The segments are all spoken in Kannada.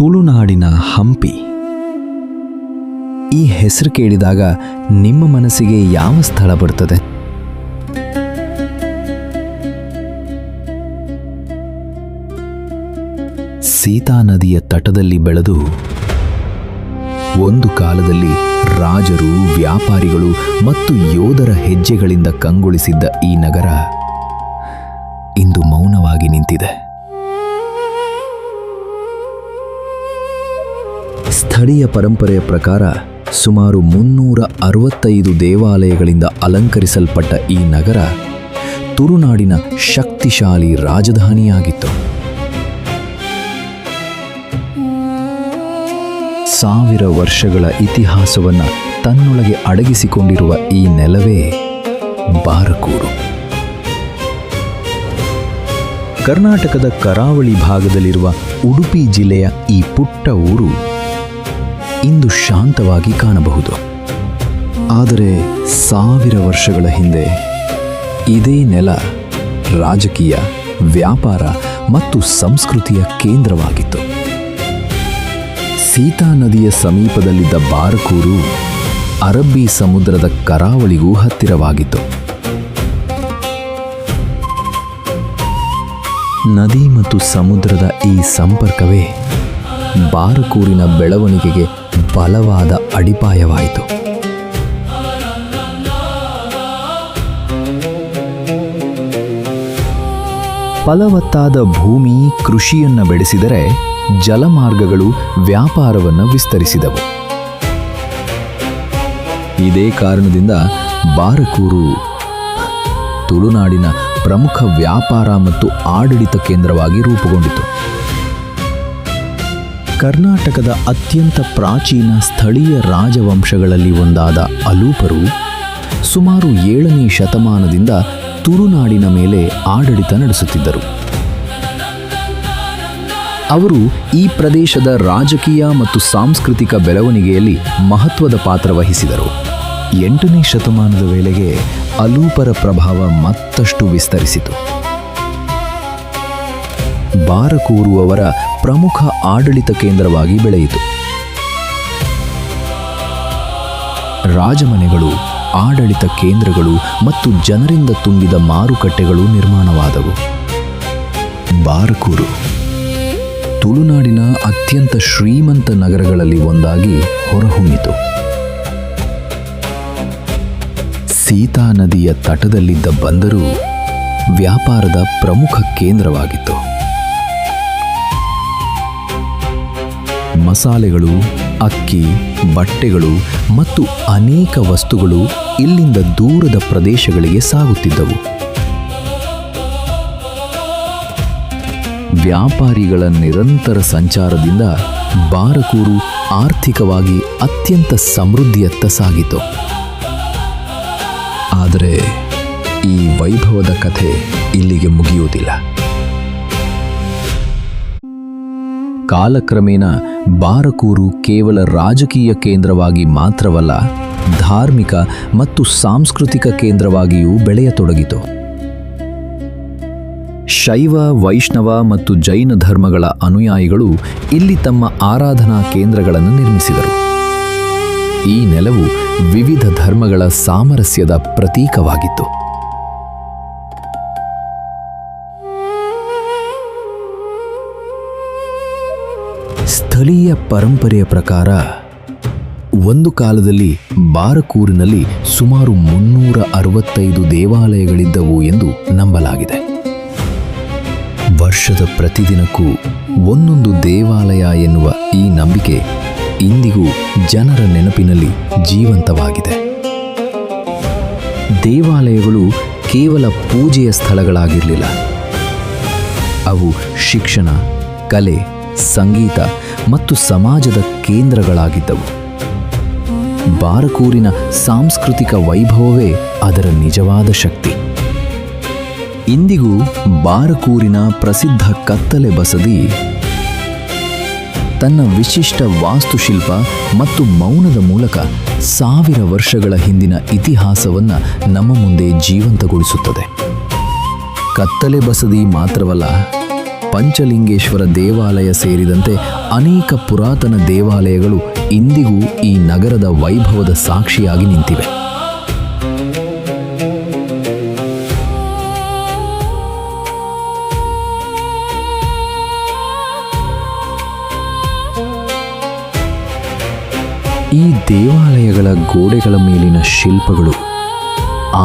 ತುಳುನಾಡಿನ ಹಂಪಿ. ಈ ಹೆಸರು ಕೇಳಿದಾಗ ನಿಮ್ಮ ಮನಸ್ಸಿಗೆ ಯಾವ ಸ್ಥಳ ಬರ್ತದೆ? ಸೀತಾ ನದಿಯ ತಟದಲ್ಲಿ ಬೆಳೆದು ಒಂದು ಕಾಲದಲ್ಲಿ ರಾಜರು, ವ್ಯಾಪಾರಿಗಳು ಮತ್ತು ಯೋಧರ ಹೆಜ್ಜೆಗಳಿಂದ ಕಂಗೊಳಿಸಿದ್ದ ಈ ನಗರ ಇಂದು ಮೌನವಾಗಿ ನಿಂತಿದೆ. ಸ್ಥಳೀಯ ಪರಂಪರೆಯ ಪ್ರಕಾರ ಸುಮಾರು 365 ದೇವಾಲಯಗಳಿಂದ ಅಲಂಕರಿಸಲ್ಪಟ್ಟ ಈ ನಗರ ತುಳುನಾಡಿನ ಶಕ್ತಿಶಾಲಿ ರಾಜಧಾನಿಯಾಗಿತ್ತು. 1000 ವರ್ಷಗಳ ಇತಿಹಾಸವನ್ನು ತನ್ನೊಳಗೆ ಅಡಗಿಸಿಕೊಂಡಿರುವ ಈ ನೆಲವೇ ಬಾರಕೂರು. ಕರ್ನಾಟಕದ ಕರಾವಳಿ ಭಾಗದಲ್ಲಿರುವ ಉಡುಪಿ ಜಿಲ್ಲೆಯ ಈ ಪುಟ್ಟ ಊರು ಇಂದು ಶಾಂತವಾಗಿ ಕಾಣಬಹುದು. ಆದರೆ 1000 ವರ್ಷಗಳ ಹಿಂದೆ ಇದೇ ನೆಲ ರಾಜಕೀಯ, ವ್ಯಾಪಾರ ಮತ್ತು ಸಂಸ್ಕೃತಿಯ ಕೇಂದ್ರವಾಗಿತ್ತು. ಸೀತಾ ನದಿಯ ಸಮೀಪದಲ್ಲಿದ್ದ ಬಾರಕೂರು ಅರಬ್ಬಿ ಸಮುದ್ರದ ಕರಾವಳಿಗೂ ಹತ್ತಿರವಾಗಿತ್ತು. ನದಿ ಮತ್ತು ಸಮುದ್ರದ ಈ ಸಂಪರ್ಕವೇ ಬಾರಕೂರಿನ ಬೆಳವಣಿಗೆಗೆ ಬಲವಾದ ಅಡಿಪಾಯವಾಯಿತು. ಫಲವತ್ತಾದ ಭೂಮಿ ಕೃಷಿಯನ್ನು ಬೆಳೆಸಿದರೆ ಜಲಮಾರ್ಗಗಳು ವ್ಯಾಪಾರವನ್ನು ವಿಸ್ತರಿಸಿದವು. ಇದೇ ಕಾರಣದಿಂದ ಬಾರಕೂರು ತುಳುನಾಡಿನ ಪ್ರಮುಖ ವ್ಯಾಪಾರ ಮತ್ತು ಆಡಳಿತ ಕೇಂದ್ರವಾಗಿ ರೂಪುಗೊಂಡಿತು. ಕರ್ನಾಟಕದ ಅತ್ಯಂತ ಪ್ರಾಚೀನ ಸ್ಥಳೀಯ ರಾಜವಂಶಗಳಲ್ಲಿ ಒಂದಾದ ಅಲೂಪರು ಸುಮಾರು 7ನೇ ಶತಮಾನದಿಂದ ತುಳುನಾಡಿನ ಮೇಲೆ ಆಡಳಿತ ನಡೆಸುತ್ತಿದ್ದರು. ಅವರು ಈ ಪ್ರದೇಶದ ರಾಜಕೀಯ ಮತ್ತು ಸಾಂಸ್ಕೃತಿಕ ಬೆಳವಣಿಗೆಯಲ್ಲಿ ಮಹತ್ವದ ಪಾತ್ರ ವಹಿಸಿದರು. 8ನೇ ಶತಮಾನದ ವೇಳೆಗೆ ಅಲೂಪರ ಪ್ರಭಾವ ಮತ್ತಷ್ಟು ವಿಸ್ತರಿಸಿತು. ಬಾರಕೂರು ಅವರ ಪ್ರಮುಖ ಆಡಳಿತ ಕೇಂದ್ರವಾಗಿ ಬೆಳೆಯಿತು. ರಾಜಮನೆಗಳು, ಆಡಳಿತ ಕೇಂದ್ರಗಳು ಮತ್ತು ಜನರಿಂದ ತುಂಬಿದ ಮಾರುಕಟ್ಟೆಗಳು ನಿರ್ಮಾಣವಾದವು. ಬಾರಕೂರು ತುಳುನಾಡಿನ ಅತ್ಯಂತ ಶ್ರೀಮಂತ ನಗರಗಳಲ್ಲಿ ಒಂದಾಗಿ ಹೊರಹೊಮ್ಮಿತು. ಸೀತಾ ನದಿಯ ತಟದಲ್ಲಿದ್ದ ಬಂದರು ವ್ಯಾಪಾರದ ಪ್ರಮುಖ ಕೇಂದ್ರವಾಗಿತ್ತು. ಮಸಾಲೆಗಳು, ಅಕ್ಕಿ, ಬಟ್ಟೆಗಳು ಮತ್ತು ಅನೇಕ ವಸ್ತುಗಳು ಇಲ್ಲಿಂದ ದೂರದ ಪ್ರದೇಶಗಳಿಗೆ ಸಾಗುತ್ತಿದ್ದವು. ವ್ಯಾಪಾರಿಗಳ ನಿರಂತರ ಸಂಚಾರದಿಂದ ಬಾರಕೂರು ಆರ್ಥಿಕವಾಗಿ ಅತ್ಯಂತ ಸಮೃದ್ಧಿಯತ್ತ ಸಾಗಿತು. ಆದರೆ ಈ ವೈಭವದ ಕಥೆ ಇಲ್ಲಿಗೆ ಮುಗಿಯುವುದಿಲ್ಲ. ಕಾಲಕ್ರಮೇಣ ಬಾರಕೂರು ಕೇವಲ ರಾಜಕೀಯ ಕೇಂದ್ರವಾಗಿ ಮಾತ್ರವಲ್ಲ, ಧಾರ್ಮಿಕ ಮತ್ತು ಸಾಂಸ್ಕೃತಿಕ ಕೇಂದ್ರವಾಗಿಯೂ ಬೆಳೆಯತೊಡಗಿತು. ಶೈವ, ವೈಷ್ಣವ ಮತ್ತು ಜೈನ ಧರ್ಮಗಳ ಅನುಯಾಯಿಗಳು ಇಲ್ಲಿ ತಮ್ಮ ಆರಾಧನಾ ಕೇಂದ್ರಗಳನ್ನು ನಿರ್ಮಿಸಿದರು. ಈ ನೆಲವು ವಿವಿಧ ಧರ್ಮಗಳ ಸಾಮರಸ್ಯದ ಪ್ರತೀಕವಾಗಿತ್ತು. ಸ್ಥಳೀಯ ಪರಂಪರೆಯ ಪ್ರಕಾರ ಒಂದು ಕಾಲದಲ್ಲಿ ಬಾರಕೂರಿನಲ್ಲಿ ಸುಮಾರು 365 ದೇವಾಲಯಗಳಿದ್ದವು ಎಂದು ನಂಬಲಾಗಿದೆ. ವರ್ಷದ ಪ್ರತಿದಿನಕ್ಕೂ ಒಂದೊಂದು ದೇವಾಲಯ ಎನ್ನುವ ಈ ನಂಬಿಕೆ ಇಂದಿಗೂ ಜನರ ನೆನಪಿನಲ್ಲಿ ಜೀವಂತವಾಗಿದೆ. ದೇವಾಲಯಗಳು ಕೇವಲ ಪೂಜೆಯ ಸ್ಥಳಗಳಾಗಿರಲಿಲ್ಲ. ಅವು ಶಿಕ್ಷಣ, ಕಲೆ, ಸಂಗೀತ ಮತ್ತು ಸಮಾಜದ ಕೇಂದ್ರಗಳಾಗಿದ್ದವು. ಬಾರಕೂರಿನ ಸಾಂಸ್ಕೃತಿಕ ವೈಭವವೇ ಅದರ ನಿಜವಾದ ಶಕ್ತಿ. ಇಂದಿಗೂ ಬಾರಕೂರಿನ ಪ್ರಸಿದ್ಧ ಕತ್ತಲೆ ಬಸದಿ ತನ್ನ ವಿಶಿಷ್ಟ ವಾಸ್ತುಶಿಲ್ಪ ಮತ್ತು ಮೌನದ ಮೂಲಕ 1000 ವರ್ಷಗಳ ಹಿಂದಿನ ಇತಿಹಾಸವನ್ನು ನಮ್ಮ ಮುಂದೆ ಜೀವಂತಗೊಳಿಸುತ್ತದೆ. ಕತ್ತಲೆ ಬಸದಿ ಮಾತ್ರವಲ್ಲ, ಪಂಚಲಿಂಗೇಶ್ವರ ದೇವಾಲಯ ಸೇರಿದಂತೆ ಅನೇಕ ಪುರಾತನ ದೇವಾಲಯಗಳು ಇಂದಿಗೂ ಈ ನಗರದ ವೈಭವದ ಸಾಕ್ಷಿಯಾಗಿ ನಿಂತಿವೆ. ಈ ದೇವಾಲಯಗಳ ಗೋಡೆಗಳ ಮೇಲಿನ ಶಿಲ್ಪಗಳು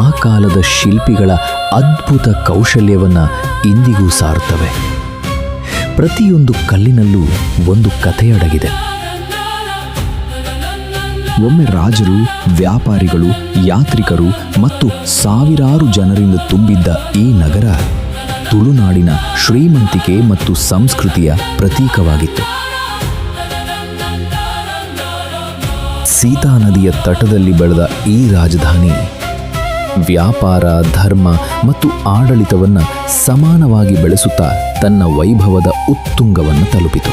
ಆ ಕಾಲದ ಶಿಲ್ಪಿಗಳ ಅದ್ಭುತ ಕೌಶಲ್ಯವನ್ನು ಇಂದಿಗೂ ಸಾರುತ್ತವೆ. ಪ್ರತಿಯೊಂದು ಕಲ್ಲಿನಲ್ಲೂ ಒಂದು ಕಥೆಯಡಗಿದೆ. ಒಮ್ಮೆ ರಾಜರು, ವ್ಯಾಪಾರಿಗಳು, ಯಾತ್ರಿಕರು ಮತ್ತು ಸಾವಿರಾರು ಜನರಿಂದ ತುಂಬಿದ್ದ ಈ ನಗರ ತುಳುನಾಡಿನ ಶ್ರೀಮಂತಿಕೆ ಮತ್ತು ಸಂಸ್ಕೃತಿಯ ಪ್ರತೀಕವಾಗಿತ್ತು. ಸೀತಾ ನದಿಯ ತಟದಲ್ಲಿ ಬೆಳೆದ ಈ ರಾಜಧಾನಿ ವ್ಯಾಪಾರ, ಧರ್ಮ ಮತ್ತು ಆಡಳಿತವನ್ನು ಸಮಾನವಾಗಿ ಬೆಳೆಸುತ್ತಾ ತನ್ನ ವೈಭವದ ಉತ್ತುಂಗವನ್ನು ತಲುಪಿತು.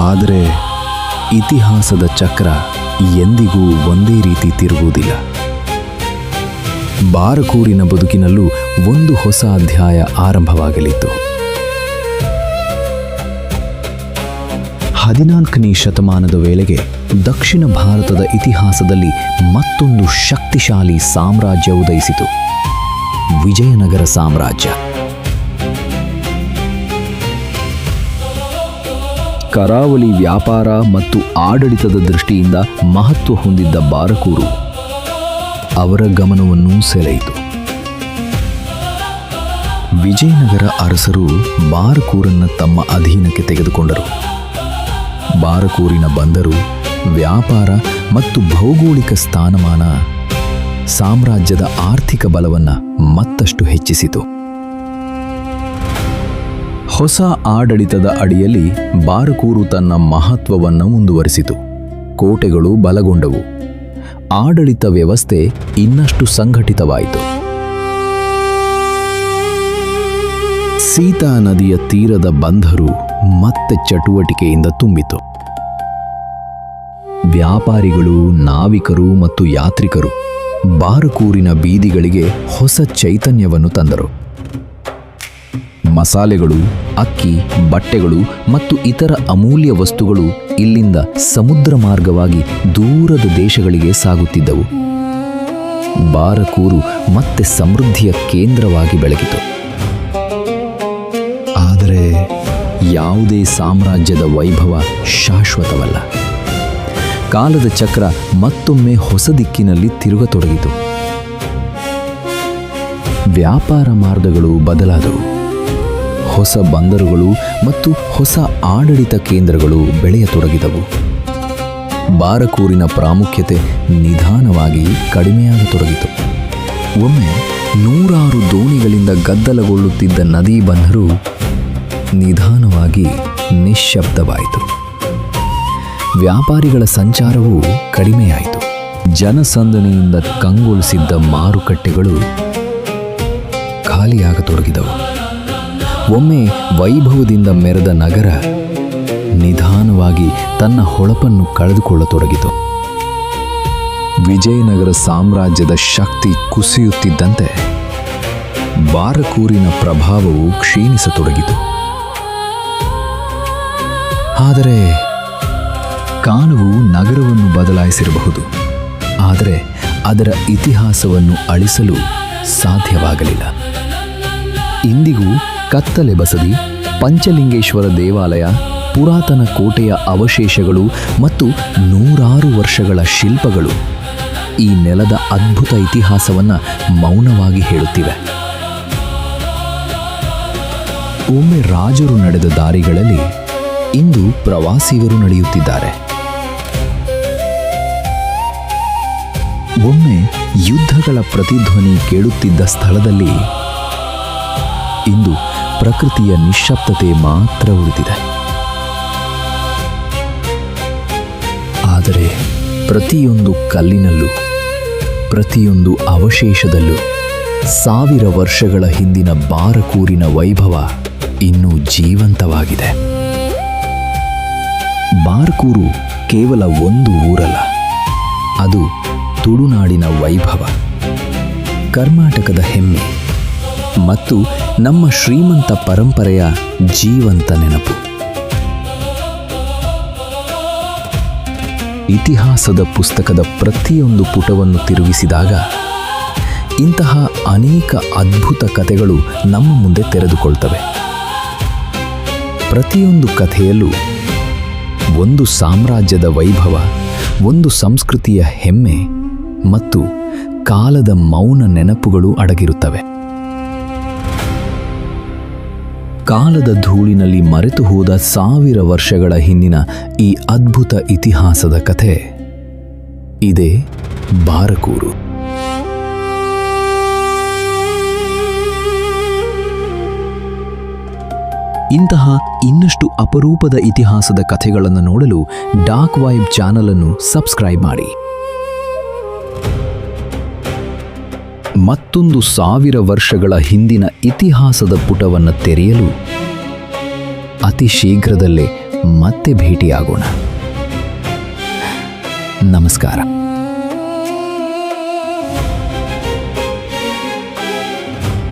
ಆದರೆ ಇತಿಹಾಸದ ಚಕ್ರ ಎಂದಿಗೂ ಒಂದೇ ರೀತಿ ತಿರುಗುವುದಿಲ್ಲ. ಬಾರಕೂರಿನ ಬದುಕಿನಲ್ಲೂ ಒಂದು ಹೊಸ ಅಧ್ಯಾಯ ಆರಂಭವಾಗಲಿತ್ತು. 14ನೇ ಶತಮಾನದ ವೇಳೆಗೆ ದಕ್ಷಿಣ ಭಾರತದ ಇತಿಹಾಸದಲ್ಲಿ ಮತ್ತೊಂದು ಶಕ್ತಿಶಾಲಿ ಸಾಮ್ರಾಜ್ಯ ಉದಯಿಸಿತು, ವಿಜಯನಗರ ಸಾಮ್ರಾಜ್ಯ. ಕರಾವಳಿ ವ್ಯಾಪಾರ ಮತ್ತು ಆಡಳಿತದ ದೃಷ್ಟಿಯಿಂದ ಮಹತ್ವ ಹೊಂದಿದ್ದ ಬಾರಕೂರು ಅವರ ಗಮನವನ್ನು ಸೆಳೆಯಿತು. ವಿಜಯನಗರ ಅರಸರು ಬಾರಕೂರನ್ನು ತಮ್ಮ ಅಧೀನಕ್ಕೆ ತೆಗೆದುಕೊಂಡರು. ಬಾರಕೂರಿನ ಬಂದರು, ವ್ಯಾಪಾರ ಮತ್ತು ಭೌಗೋಳಿಕ ಸ್ಥಾನಮಾನ ಸಾಮ್ರಾಜ್ಯದ ಆರ್ಥಿಕ ಬಲವನ್ನು ಮತ್ತಷ್ಟು ಹೆಚ್ಚಿಸಿತು. ಹೊಸ ಆಡಳಿತದ ಅಡಿಯಲ್ಲಿ ಬಾರಕೂರು ತನ್ನ ಮಹತ್ವವನ್ನು ಮುಂದುವರಿಸಿತು. ಕೋಟೆಗಳು ಬಲಗೊಂಡವು. ಆಡಳಿತ ವ್ಯವಸ್ಥೆ ಇನ್ನಷ್ಟು ಸಂಘಟಿತವಾಯಿತು. ಸೀತಾ ನದಿಯ ತೀರದ ಬಂದರು ಮತ್ತೆ ಚಟುವಟಿಕೆಯಿಂದ ತುಂಬಿತು. ವ್ಯಾಪಾರಿಗಳು, ನಾವಿಕರು ಮತ್ತು ಯಾತ್ರಿಕರು ಬಾರಕೂರಿನ ಬೀದಿಗಳಿಗೆ ಹೊಸ ಚೈತನ್ಯವನ್ನು ತಂದರು. ಮಸಾಲೆಗಳು, ಅಕ್ಕಿ, ಬಟ್ಟೆಗಳು ಮತ್ತು ಇತರ ಅಮೂಲ್ಯ ವಸ್ತುಗಳು ಇಲ್ಲಿಂದ ಸಮುದ್ರ ಮಾರ್ಗವಾಗಿ ದೂರದ ದೇಶಗಳಿಗೆ ಸಾಗುತ್ತಿದ್ದವು. ಬಾರಕೂರು ಮತ್ತೆ ಸಮೃದ್ಧಿಯ ಕೇಂದ್ರವಾಗಿ ಬೆಳಗಿತು. ಆದರೆ ಯಾವುದೇ ಸಾಮ್ರಾಜ್ಯದ ವೈಭವ ಶಾಶ್ವತವಲ್ಲ. ಕಾಲದ ಚಕ್ರ ಮತ್ತೊಮ್ಮೆ ಹೊಸ ದಿಕ್ಕಿನಲ್ಲಿ ತಿರುಗತೊಡಗಿತು. ವ್ಯಾಪಾರ ಮಾರ್ಗಗಳು ಬದಲಾದವು. ಹೊಸ ಬಂದರುಗಳು ಮತ್ತು ಹೊಸ ಆಡಳಿತ ಕೇಂದ್ರಗಳು ಬೆಳೆಯತೊಡಗಿದವು. ಬಾರಕೂರಿನ ಪ್ರಾಮುಖ್ಯತೆ ನಿಧಾನವಾಗಿ ಕಡಿಮೆಯಾಗತೊಡಗಿತು. ಒಮ್ಮೆ ನೂರಾರು ದೋಣಿಗಳಿಂದ ಗದ್ದಲಗೊಳ್ಳುತ್ತಿದ್ದ ನದಿ ಬಂದರು ನಿಧಾನವಾಗಿ ನಿಶ್ಶಬ್ದವಾಯಿತು. ವ್ಯಾಪಾರಿಗಳ ಸಂಚಾರವೂ ಕಡಿಮೆಯಾಯಿತು. ಜನಸಂದಣಿಯಿಂದ ಕಂಗೊಳಿಸಿದ್ದ ಮಾರುಕಟ್ಟೆಗಳು ಖಾಲಿಯಾಗತೊಡಗಿದವು. ಒಮ್ಮೆ ವೈಭವದಿಂದ ಮೆರೆದ ನಗರ ನಿಧಾನವಾಗಿ ತನ್ನ ಹೊಳಪನ್ನು ಕಳೆದುಕೊಳ್ಳತೊಡಗಿತು. ವಿಜಯನಗರ ಸಾಮ್ರಾಜ್ಯದ ಶಕ್ತಿ ಕುಸಿಯುತ್ತಿದ್ದಂತೆ ಬಾರಕೂರಿನ ಪ್ರಭಾವವು ಕ್ಷೀಣಿಸತೊಡಗಿತು. ಆದರೆ ಕಾಲವು ನಗರವನ್ನು ಬದಲಾಯಿಸಿರಬಹುದು, ಆದರೆ ಅದರ ಇತಿಹಾಸವನ್ನು ಅಳಿಸಲು ಸಾಧ್ಯವಾಗಲಿಲ್ಲ. ಇಂದಿಗೂ ಕತ್ತಲೆ ಬಸದಿ, ಪಂಚಲಿಂಗೇಶ್ವರ ದೇವಾಲಯ, ಪುರಾತನ ಕೋಟೆಯ ಅವಶೇಷಗಳು ಮತ್ತು ನೂರಾರು ವರ್ಷಗಳ ಶಿಲ್ಪಗಳು ಈ ನೆಲದ ಅದ್ಭುತ ಇತಿಹಾಸವನ್ನು ಮೌನವಾಗಿ ಹೇಳುತ್ತಿವೆ. ಒಮ್ಮೆ ರಾಜರು ನಡೆದ ದಾರಿಗಳಲ್ಲಿ ಇಂದು ಪ್ರವಾಸಿಗರು ನಡೆಯುತ್ತಿದ್ದಾರೆ. ಒಮ್ಮೆ ಯುದ್ಧಗಳ ಪ್ರತಿಧ್ವನಿ ಕೇಳುತ್ತಿದ್ದ ಸ್ಥಳದಲ್ಲಿ ಇಂದು ಪ್ರಕೃತಿಯ ನಿಶ್ಶಬ್ದತೆ ಮಾತ್ರ ಉಳಿದಿದೆ. ಆದರೆ ಪ್ರತಿಯೊಂದು ಕಲ್ಲಿನಲ್ಲೂ, ಪ್ರತಿಯೊಂದು ಅವಶೇಷದಲ್ಲೂ 1000 ವರ್ಷಗಳ ಹಿಂದಿನ ಬಾರಕೂರಿನ ವೈಭವ ಇನ್ನೂ ಜೀವಂತವಾಗಿದೆ. ಬಾರಕೂರು ಕೇವಲ ಒಂದು ಊರಲ್ಲ, ಅದು ತುಳುನಾಡಿನ ವೈಭವ, ಕರ್ನಾಟಕದ ಹೆಮ್ಮೆ ಮತ್ತು ನಮ್ಮ ಶ್ರೀಮಂತ ಪರಂಪರೆಯ ಜೀವಂತ ನೆನಪು. ಇತಿಹಾಸದ ಪುಸ್ತಕದ ಪ್ರತಿಯೊಂದು ಪುಟವನ್ನು ತಿರುಗಿಸಿದಾಗ ಇಂತಹ ಅನೇಕ ಅದ್ಭುತ ಕಥೆಗಳು ನಮ್ಮ ಮುಂದೆ ತೆರೆದುಕೊಳ್ತವೆ. ಪ್ರತಿಯೊಂದು ಕಥೆಯಲ್ಲೂ ಒಂದು ಸಾಮ್ರಾಜ್ಯದ ವೈಭವ, ಒಂದು ಸಂಸ್ಕೃತಿಯ ಹೆಮ್ಮೆ ಮತ್ತು ಕಾಲದ ಮೌನ ನೆನಪುಗಳು ಅಡಗಿರುತ್ತವೆ. ಕಾಲದ ಧೂಳಿನಲ್ಲಿ ಮರೆತು ಹೋದ 1000 ವರ್ಷಗಳ ಹಿಂದಿನ ಈ ಅದ್ಭುತ ಇತಿಹಾಸದ ಕಥೆ ಇದೇ ಬಾರಕೂರು. ಇಂತಹ ಇನ್ನಷ್ಟು ಅಪರೂಪದ ಇತಿಹಾಸದ ಕಥೆಗಳನ್ನು ನೋಡಲು ಡಾರ್ಕ್ ವೈಬ್ ಚಾನಲ್ ಅನ್ನು ಸಬ್ಸ್ಕ್ರೈಬ್ ಮಾಡಿ. ಮತ್ತೊಂದು 1000 ವರ್ಷಗಳ ಹಿಂದಿನ ಇತಿಹಾಸದ ಪುಟವನ್ನು ತೆರೆಯಲು ಅತಿ ಶೀಘ್ರದಲ್ಲೇ ಮತ್ತೆ ಭೇಟಿಯಾಗೋಣ. ನಮಸ್ಕಾರ.